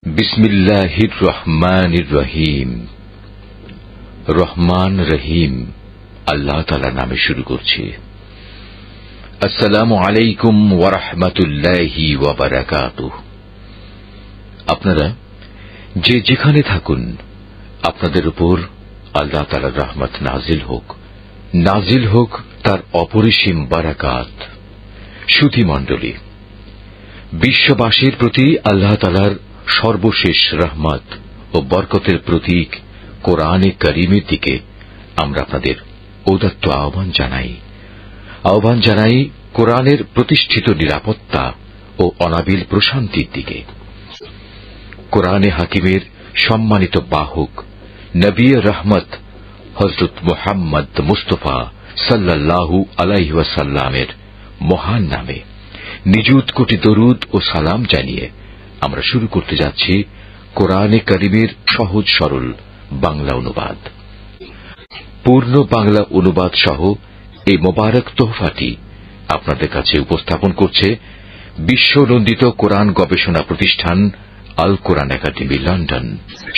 বিসমিল্লাহির রহমানির রহিম। রহমান রহিম আল্লাহ তাআলার নামে শুরু করছি। আসসালামু আলাইকুম ওয়া রাহমাতুল্লাহি ওয়া বারাকাতুহু। আপনারা যে যেখানে থাকুন, আপনাদের উপর আল্লাহ তাআলার রহমত নাজিল হোক তার অপরিসীম বারাকাত। সুধী মণ্ডলী, বিশ্ববাসীর প্রতি আল্লাহ তাআলার সর্বশেষ রহমত ও বরকতের প্রতীক কোরআনে কারীমের দিকে আমরা আপনাদের ঔদাত্য আহ্বান জানাই কোরআনের প্রতিষ্ঠিত নিরাপত্তা ও অনাবিল প্রশান্তির দিকে। কোরআনে হাকিমের সম্মানিত বাহক নবী রহমত হযরত মুহাম্মদ মুস্তাফা সাল্লাল্লাহু আলাইহি ওয়াসাল্লামের মহান নামে নিযুত কোটি দরুদ ও সালাম জানিয়ে আমরা শুরু করতে যাচ্ছি কোরআনে কারীমের সহজ সরল বাংলা অনুবাদ। পূর্ণ বাংলা অনুবাদ সহ এই মোবারক তোহফাটি আপনাদের কাছে উপস্থাপন করছে বিশ্বনন্দিত কোরআন গবেষণা প্রতিষ্ঠান আল কোরআন একাডেমি, লন্ডন।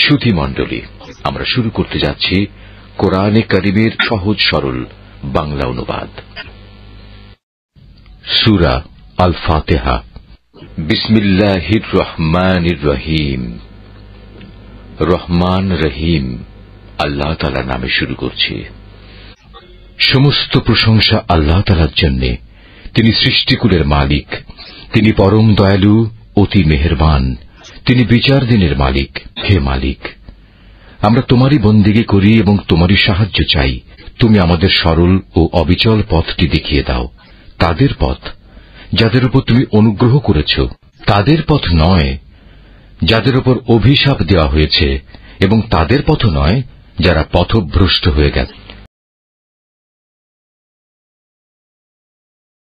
সুধী মণ্ডলী, আমরা শুরু করতে যাচ্ছি কোরআনে কারীমের সহজ সরল বাংলা অনুবাদ। সূরা আল ফাতিহা। বিসমিল্লাহির রহমানির রহিম। রহমান রহিম আল্লাহ তাআলার নামে শুরু করছি। সমস্ত প্রশংসা আল্লাহ তাআলার জন্য। তিনি সৃষ্টিকুলের মালিক, তিনি পরম দয়ালু, অতি মেহেরবান, তিনি বিচার দিনের মালিক। হে মালিক, আমরা তোমারই বন্দেগী করি এবং তোমারই সাহায্য চাই। তুমি আমাদের সরল ও অবিচল পথটি দেখিয়ে দাও, তাদের পথ যাদের উপর তুমি অনুগ্রহ করেছ, তাদের পথ নয় যাদের উপর অভিশাপ দেওয়া হয়েছে, এবং তাদের পথ নয় যারা পথভ্রষ্ট হয়ে গেছে।